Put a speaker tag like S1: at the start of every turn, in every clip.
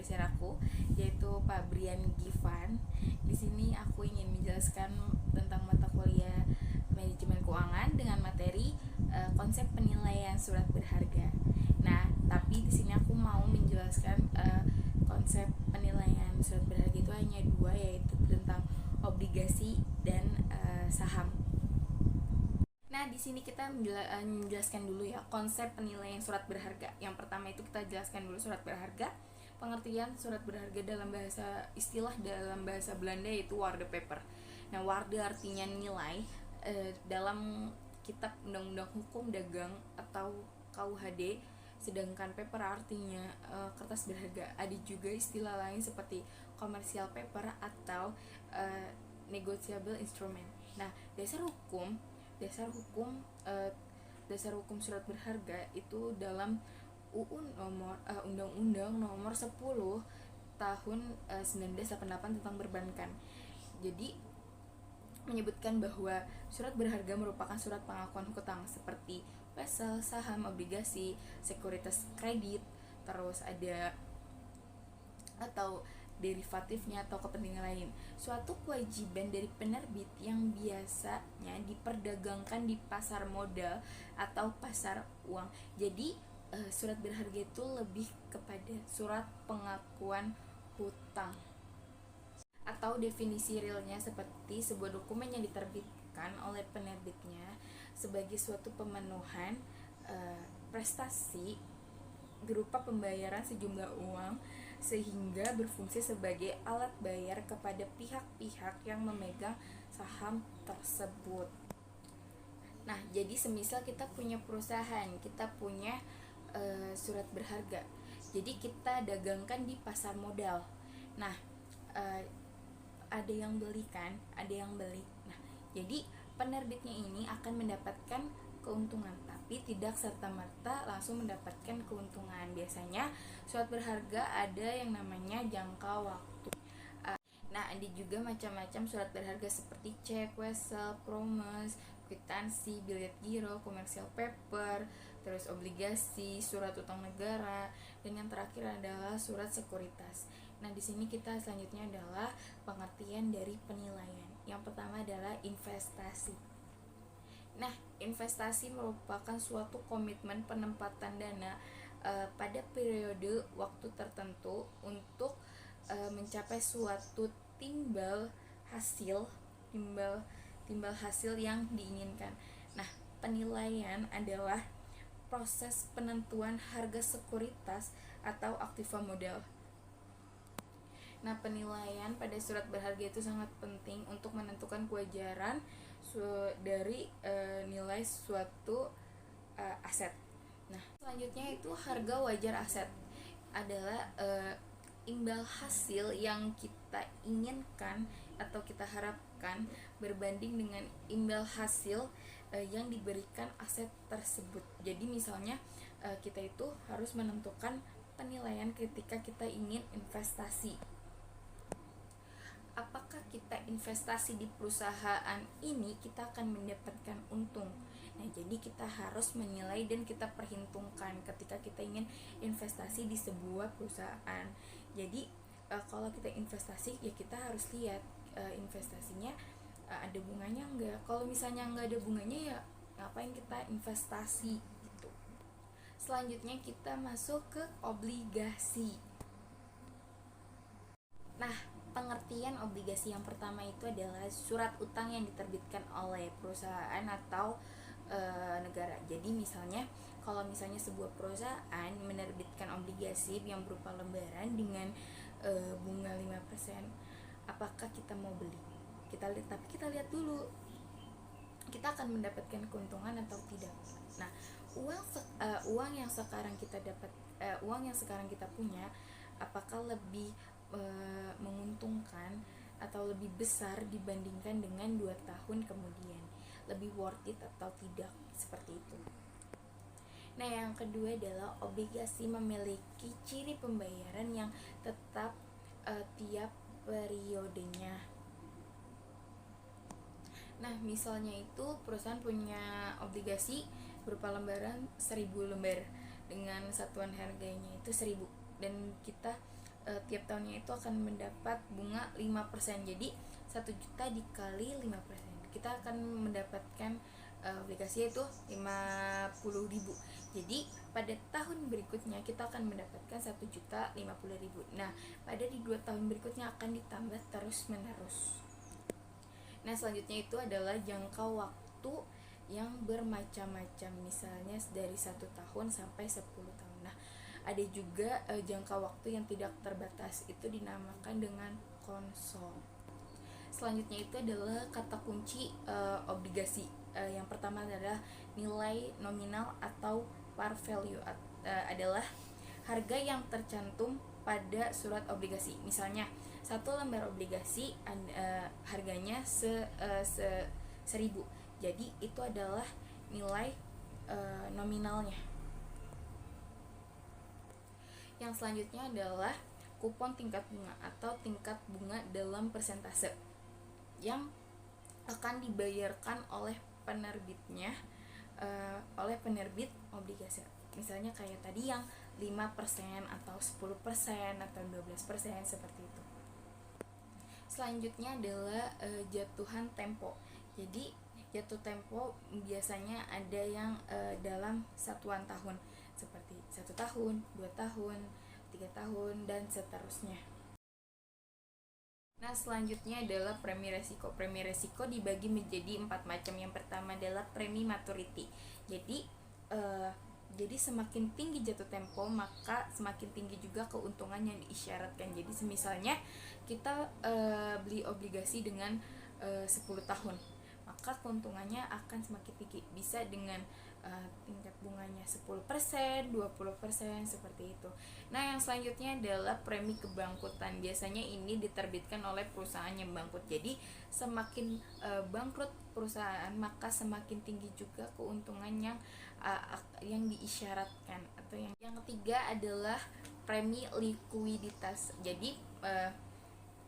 S1: dosen aku, yaitu Pak Brian Givan. Di sini aku ingin menjelaskan tentang mata kuliah manajemen keuangan dengan materi konsep penilaian surat berharga. Nah, tapi di sini aku mau menjelaskan konsep penilaian surat berharga itu hanya dua, yaitu tentang obligasi dan saham. Nah, di sini kita menjelaskan dulu ya konsep penilaian surat berharga. Yang pertama itu kita jelaskan dulu surat berharga. Pengertian surat berharga dalam dalam bahasa Belanda yaitu waarde paper. Nah, waarde artinya nilai dalam kitab Undang-Undang Hukum Dagang atau KUHD, sedangkan paper artinya kertas berharga. Ada juga istilah lain seperti commercial paper atau negotiable instrument. Nah, dasar hukum surat berharga itu dalam Undang-Undang nomor 10 tahun 1988 tentang perbankan. Jadi menyebutkan bahwa surat berharga merupakan surat pengakuan hutang seperti wesel, saham, obligasi, sekuritas kredit, terus ada atau derivatifnya atau kepentingan lain. Suatu kewajiban dari penerbit yang biasanya diperdagangkan di pasar modal atau pasar uang. Jadi surat berharga itu lebih kepada surat pengakuan hutang. Atau definisi realnya seperti sebuah dokumen yang diterbitkan oleh penerbitnya sebagai suatu pemenuhan prestasi berupa pembayaran sejumlah uang sehingga berfungsi sebagai alat bayar kepada pihak-pihak yang memegang saham tersebut. Nah, jadi semisal kita punya perusahaan, kita punya surat berharga. Jadi kita dagangkan di pasar modal. Nah, ada yang beli kan, ada yang beli. Nah, jadi penerbitnya ini akan mendapatkan keuntungan, tapi tidak serta-merta langsung mendapatkan keuntungan. Biasanya surat berharga ada yang namanya jangka waktu. Nah, ada juga macam-macam surat berharga seperti cek, wesel, promise, kwitansi, bilet giro, commercial paper, terus obligasi, surat utang negara, dan yang terakhir adalah surat sekuritas. Nah, di sini kita selanjutnya adalah pengertian dari penilaian. Yang pertama adalah investasi. Nah, investasi merupakan suatu komitmen penempatan dana pada periode waktu tertentu untuk mencapai suatu timbal hasil yang diinginkan. Nah, penilaian adalah proses penentuan harga sekuritas atau aktiva modal. Nah, penilaian pada surat berharga itu sangat penting untuk menentukan kewajaran dari nilai suatu aset. Nah, selanjutnya itu harga wajar aset adalah imbal hasil yang kita inginkan atau kita harapkan berbanding dengan imbal hasil yang diberikan aset tersebut. Jadi misalnya kita itu harus menentukan penilaian ketika kita ingin investasi. Apakah kita investasi di perusahaan ini kita akan mendapatkan untung. Nah, jadi kita harus menilai dan kita perhitungkan ketika kita ingin investasi di sebuah perusahaan. Jadi kalau kita investasi ya kita harus lihat investasinya ada bunganya enggak. Kalau misalnya enggak ada bunganya ya ngapain kita investasi gitu. Selanjutnya kita masuk ke obligasi. Nah, pengertian obligasi yang pertama itu adalah surat utang yang diterbitkan oleh perusahaan atau negara. Jadi misalnya kalau misalnya sebuah perusahaan menerbitkan obligasi yang berupa lembaran dengan bunga 5%, apakah kita mau beli? Tapi kita lihat dulu kita akan mendapatkan keuntungan atau tidak. Nah, uang yang sekarang kita punya apakah lebih menguntungkan atau lebih besar dibandingkan dengan 2 tahun kemudian, lebih worth it atau tidak, seperti itu. Nah, yang kedua adalah obligasi memiliki ciri pembayaran yang tetap tiap periodenya. Nah, misalnya itu perusahaan punya obligasi berupa lembaran 1000 lembar dengan satuan harganya itu 1000, dan kita tiap tahunnya itu akan mendapat bunga 5%. Jadi 1 juta dikali 5%, kita akan mendapatkan obligasi itu 50.000. Jadi pada tahun berikutnya kita akan mendapatkan 1.050.000. Nah, pada di 2 tahun berikutnya akan ditambah terus menerus. Nah, selanjutnya itu adalah jangka waktu yang bermacam-macam, misalnya dari 1 tahun sampai 10 tahun. Nah, ada juga jangka waktu yang tidak terbatas, itu dinamakan dengan konsol. Selanjutnya itu adalah kata kunci obligasi. Yang pertama adalah nilai nominal atau par value, adalah harga yang tercantum pada surat obligasi. Misalnya satu lembar obligasi harganya 1.000, jadi itu adalah nilai nominalnya. Yang selanjutnya adalah kupon tingkat bunga atau tingkat bunga dalam persentase yang akan dibayarkan oleh penerbitnya, oleh penerbit obligasi. Misalnya kayak tadi yang 5% atau 10% atau 12% seperti itu. Selanjutnya adalah jatuhan tempo. Jadi jatuh tempo biasanya ada yang dalam satuan tahun, seperti 1 tahun, 2 tahun, 3 tahun, dan seterusnya. Nah, selanjutnya adalah premi resiko. Premi resiko dibagi menjadi 4 macam. Yang pertama adalah premi maturity. Jadi semakin tinggi jatuh tempo, maka semakin tinggi juga keuntungan yang diisyaratkan. Jadi misalnya kita beli obligasi dengan 10 tahun, maka keuntungannya akan semakin tinggi, bisa dengan tingkat bunganya 10%, 20%, seperti itu. Nah, yang selanjutnya adalah premi kebangkrutan. Biasanya ini diterbitkan oleh perusahaan yang bangkrut. Jadi semakin bangkrut perusahaan, maka semakin tinggi juga keuntungan yang diisyaratkan. Atau yang ketiga adalah premi likuiditas. Jadi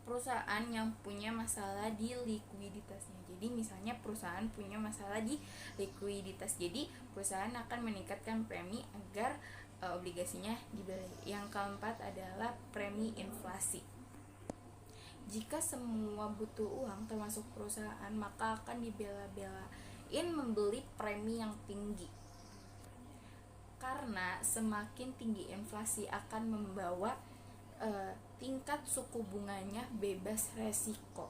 S1: perusahaan yang punya masalah di likuiditasnya. Jadi misalnya perusahaan punya masalah di likuiditas, jadi perusahaan akan meningkatkan premi agar obligasinya dibeli. Yang keempat adalah premi inflasi. Jika semua butuh uang termasuk perusahaan, maka akan dibela-belain membeli premi yang tinggi, karena semakin tinggi inflasi akan membawa tingkat suku bunganya bebas resiko.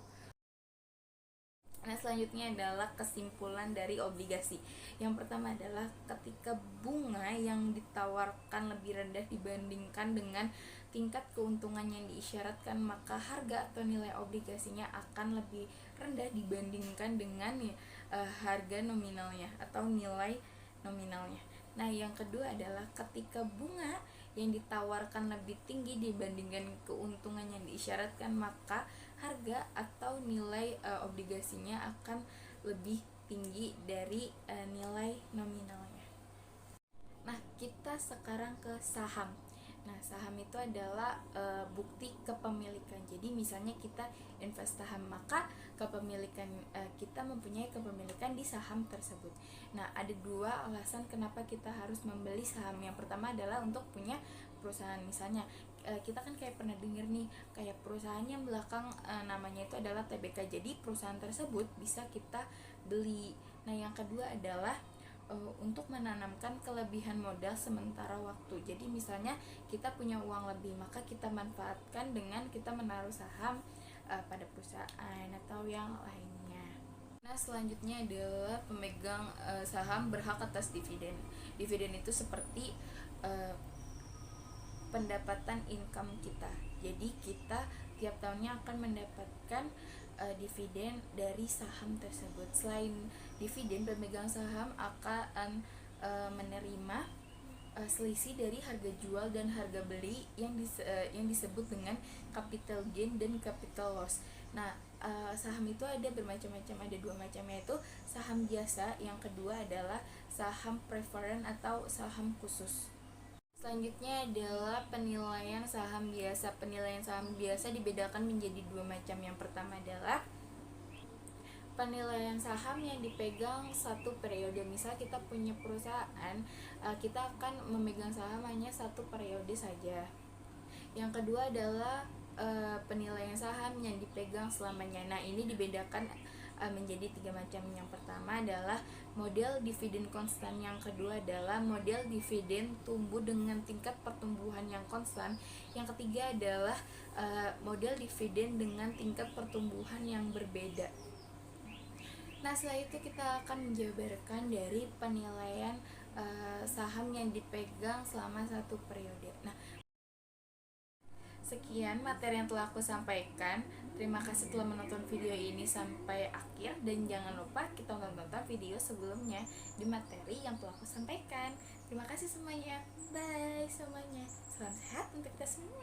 S1: Nah, selanjutnya adalah kesimpulan dari obligasi. Yang pertama adalah ketika bunga yang ditawarkan lebih rendah dibandingkan dengan tingkat keuntungan yang diisyaratkan, maka harga atau nilai obligasinya akan lebih rendah dibandingkan dengan harga nominalnya atau nilai nominalnya. Nah, yang kedua adalah ketika bunga yang ditawarkan lebih tinggi dibandingkan keuntungan yang diisyaratkan, maka harga atau nilai obligasinya akan lebih tinggi dari nilai nominalnya. Nah, kita sekarang ke saham. Nah, saham itu adalah bukti kepemilikan. Jadi misalnya kita invest saham, maka kepemilikan kita mempunyai kepemilikan di saham tersebut. Nah, ada 2 alasan kenapa kita harus membeli saham. Yang pertama adalah untuk punya perusahaan. Misalnya kita kan kayak pernah dengar nih, kayak perusahaan yang belakang namanya itu adalah TBK. Jadi perusahaan tersebut bisa kita beli. Nah, yang kedua adalah untuk menanamkan kelebihan modal sementara waktu. Jadi misalnya kita punya uang lebih, maka kita manfaatkan dengan kita menaruh saham pada perusahaan atau yang lainnya. Nah, selanjutnya adalah pemegang saham berhak atas dividen. Dividen itu seperti pendapatan income kita. Jadi kita tiap tahunnya akan mendapatkan dividen dari saham tersebut. Selain dividen, pemegang saham akan menerima selisih dari harga jual dan harga beli yang disebut dengan capital gain dan capital loss. Nah, saham itu ada bermacam-macam, ada 2 macam, yaitu saham biasa, yang kedua adalah saham preferred atau saham khusus. Selanjutnya adalah penilaian saham biasa. Penilaian saham biasa dibedakan menjadi 2 macam. Yang pertama adalah penilaian saham yang dipegang 1 periode. Misal kita punya perusahaan, kita akan memegang saham hanya 1 periode saja. Yang kedua adalah penilaian saham yang dipegang selamanya. Nah, ini dibedakan menjadi 3 macam. Yang pertama adalah model dividen konstan, yang kedua adalah model dividen tumbuh dengan tingkat pertumbuhan yang konstan, yang ketiga adalah model dividen dengan tingkat pertumbuhan yang berbeda. Nah, setelah itu kita akan menjabarkan dari penilaian saham yang dipegang selama satu periode. Nah, sekian materi yang telah aku sampaikan. Terima kasih telah menonton video ini sampai akhir, dan jangan lupa kita tonton video sebelumnya di materi yang telah aku sampaikan. Terima kasih semuanya. Bye semuanya. Salam sehat untuk kita semua.